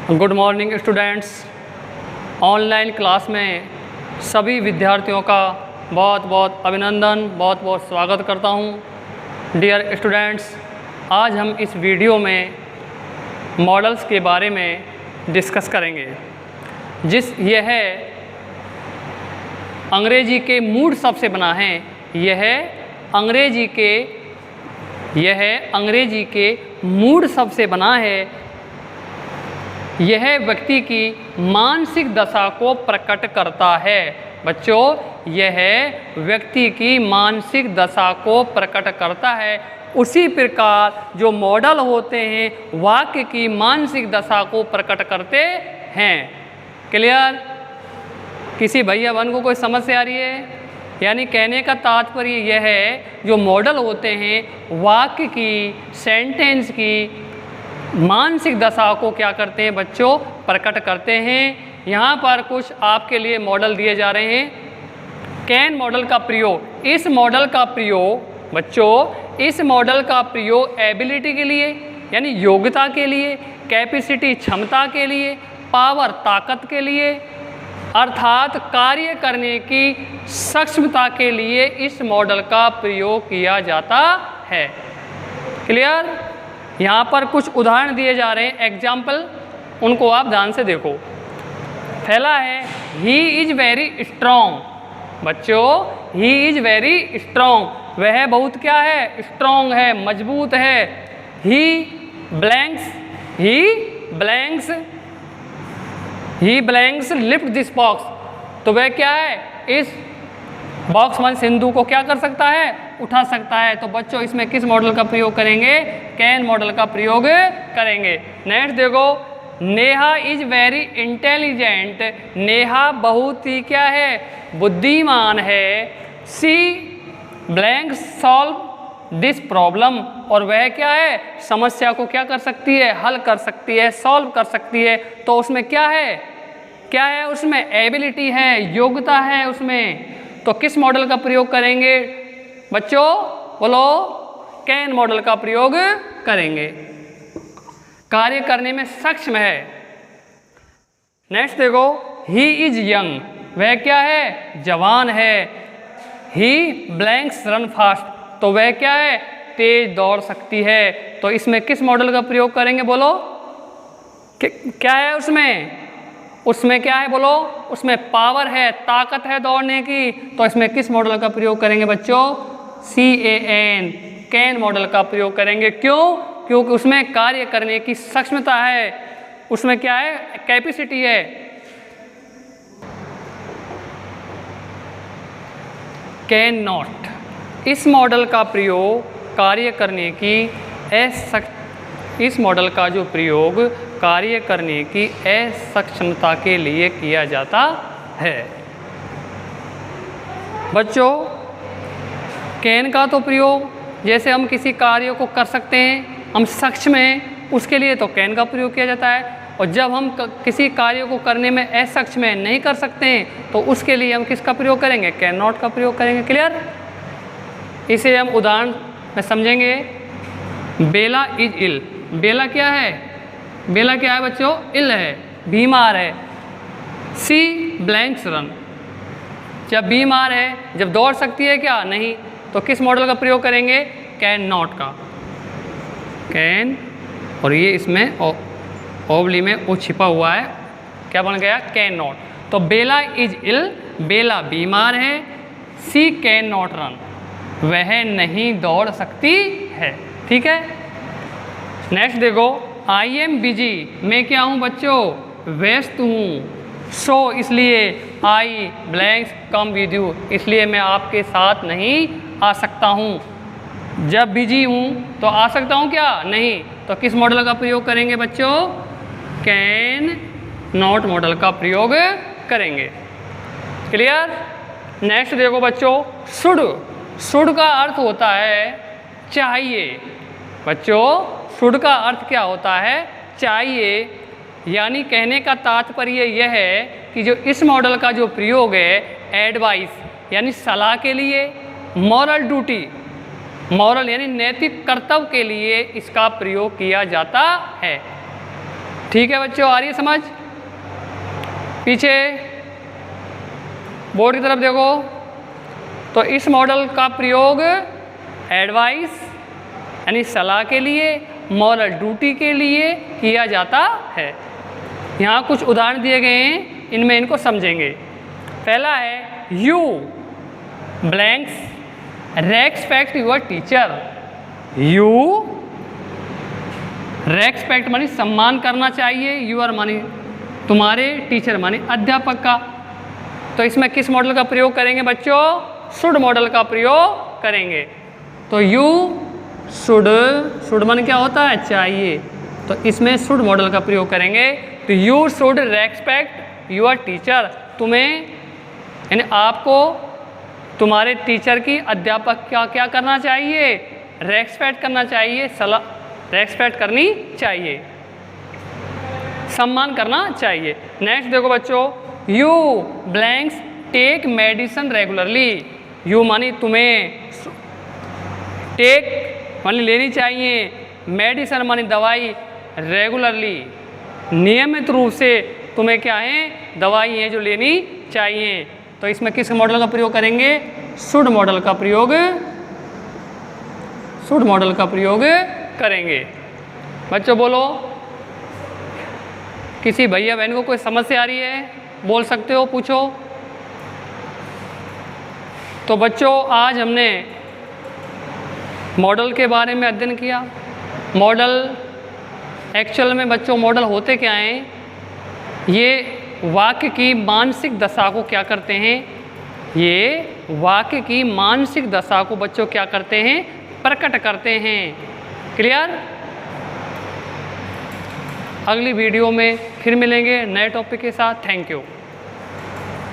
Good morning students. Online class में सभी विद्यार्थियों का बहुत बहुत अभिनंदन, बहुत बहुत स्वागत करता हूं। डियर स्टूडेंट्स, आज हम इस वीडियो में मॉडल्स के बारे में डिस्कस करेंगे। यह अंग्रेजी के मूड शब्द से बना है। यह अंग्रेजी के मूड शब्द से बना है। यह व्यक्ति की मानसिक दशा को प्रकट करता है। बच्चों, यह व्यक्ति की मानसिक दशा को प्रकट करता है। उसी प्रकार जो मॉडल होते हैं वाक्य की मानसिक दशा को प्रकट करते हैं। क्लियर? किसी भैया बहन को कोई समस्या आ रही है? यानी कहने का तात्पर्य यह है, जो मॉडल होते हैं वाक्य की, सेंटेंस की मानसिक दशा को क्या करते हैं बच्चों? प्रकट करते हैं। यहाँ पर कुछ आपके लिए मॉडल दिए जा रहे हैं। कैन मॉडल का प्रयोग, इस मॉडल का प्रयोग बच्चों, इस मॉडल का प्रयोग एबिलिटी के लिए यानी योग्यता के लिए, कैपेसिटी क्षमता के लिए, पावर ताकत के लिए अर्थात कार्य करने की सक्षमता के लिए इस मॉडल का प्रयोग किया जाता है। क्लियर? यहाँ पर कुछ उदाहरण दिए जा रहे हैं, एग्जाम्पल, उनको आप ध्यान से देखो। पहला है ही इज वेरी स्ट्रॉन्ग। बच्चों, ही इज वेरी स्ट्रॉन्ग, वह बहुत क्या है? स्ट्रॉन्ग है, मजबूत है। ही ब्लैंक्स लिफ्ट दिस बॉक्स, तो वह क्या है? इस बॉक्स में सिंधु को क्या कर सकता है? उठा सकता है। तो बच्चों, इसमें किस मॉडल का प्रयोग करेंगे? कैन मॉडल का प्रयोग करेंगे। नेक्स्ट देखो, Neha is very intelligent, Neha बहुत ही क्या है? बुद्धिमान है। सी ब्लैंक सॉल्व दिस प्रॉब्लम, और वह क्या है? समस्या को क्या कर सकती है? हल कर सकती है, सॉल्व कर सकती है। तो उसमें क्या है? क्या है उसमें? एबिलिटी है, योग्यता है उसमें। तो किस मॉडल का प्रयोग करेंगे बच्चों? बोलो, कैन मॉडल का प्रयोग करेंगे। कार्य करने में सक्षम है। नेक्स्ट देखो, ही इज यंग, वह क्या है? जवान है। ही ब्लैंक्स रन फास्ट, तो वह क्या है? तेज दौड़ सकती है। तो इसमें किस मॉडल का प्रयोग करेंगे? बोलो, क्या है उसमें? उसमें क्या है? बोलो, उसमें पावर है, ताकत है दौड़ने की। तो इसमें किस मॉडल का प्रयोग करेंगे बच्चों? CAN, कैन मॉडल का प्रयोग करेंगे। क्यों? क्योंकि उसमें कार्य करने की सक्षमता है, उसमें क्या है? कैपेसिटी है। कैन नॉट, इस मॉडल का प्रयोग कार्य करने की इस मॉडल का जो प्रयोग कार्य करने की असक्षमता के लिए किया जाता है। बच्चों, कैन का तो प्रयोग जैसे हम किसी कार्य को कर सकते हैं, हम सक्षम हैं, उसके लिए तो कैन का प्रयोग किया जाता है। और जब हम किसी कार्य को करने में असक्षम हैं, नहीं कर सकते हैं, तो उसके लिए हम किसका प्रयोग करेंगे? कैन नॉट का प्रयोग करेंगे। क्लियर? इसे हम उदाहरण में समझेंगे। बेला इज इल, बेला क्या है? बेला क्या है बच्चों? इल है, बीमार है। सी ब्लैंक्स रन, जब बीमार है, जब दौड़ सकती है क्या? नहीं। तो किस मॉडल का प्रयोग करेंगे? कैन नॉट का। कैन, और ये इसमें ओवली में वो छिपा हुआ है, क्या बन गया? Can not. तो बेला इज इल, बेला बीमार है। सी कैन नॉट रन, वह नहीं दौड़ सकती है। ठीक है? नेक्स्ट देखो, आई एम बिजी, मैं क्या हूँ बच्चों? व्यस्त हूँ। सो इसलिए आई ब्लैंक्स कम विद यू, इसलिए मैं आपके साथ नहीं आ सकता हूँ। जब बिजी हूँ तो आ सकता हूँ क्या? नहीं। तो किस मॉडल का प्रयोग करेंगे बच्चों? कैन नॉट मॉडल का प्रयोग करेंगे। क्लियर? नेक्स्ट देखो बच्चों, शुड, शुड का अर्थ होता है चाहिए। बच्चों, शुड का अर्थ क्या होता है? चाहिए। यानी कहने का तात्पर्य यह है कि जो इस मॉडल का जो प्रयोग है एडवाइस यानी सलाह के लिए, मॉरल ड्यूटी, मॉरल यानी नैतिक कर्तव्य के लिए इसका प्रयोग किया जाता है। ठीक है बच्चों, आ रही है समझ? पीछे बोर्ड की तरफ देखो। तो इस मॉडल का प्रयोग एडवाइस यानी सलाह के लिए, मॉरल ड्यूटी के लिए किया जाता है। यहाँ कुछ उदाहरण दिए गए हैं, इनमें इनको समझेंगे। पहला है you blanks respect your teacher. You respect मानी सम्मान करना चाहिए, यूर मानी तुम्हारे, टीचर मानी अध्यापक का। तो इसमें किस मॉडल का प्रयोग करेंगे बच्चों? शुड मॉडल का प्रयोग करेंगे। तो यू शुड मान क्या होता है? चाहिए। तो इसमें शुड मॉडल का प्रयोग करेंगे। तो you should respect your teacher. तुम्हें यानी आपको तुम्हारे टीचर की, अध्यापक क्या क्या करना चाहिए? रेस्पेक्ट करना चाहिए, रेस्पेक्ट करनी चाहिए, सम्मान करना चाहिए। नेक्स्ट देखो बच्चों, you blanks take medicine regularly. You मानी तुम्हें, टेक मानी लेनी चाहिए, मेडिसिन मानी दवाई, रेगुलरली नियमित रूप से तुम्हें क्या है? दवाई है जो लेनी चाहिए। तो इसमें किस मॉडल का प्रयोग करेंगे? शुड मॉडल का प्रयोग, शुड मॉडल का प्रयोग करेंगे। बच्चों बोलो, किसी भैया बहन को कोई समस्या आ रही है? बोल सकते हो, पूछो। तो बच्चों आज हमने मॉडल के बारे में अध्ययन किया। मॉडल एक्चुअल में बच्चों मॉडल होते क्या हैं? ये वाक्य की मानसिक दशा को क्या करते हैं? ये वाक्य की मानसिक दशा को बच्चों क्या करते हैं? प्रकट करते हैं। क्लियर? अगली वीडियो में फिर मिलेंगे नए टॉपिक के साथ। Thank you.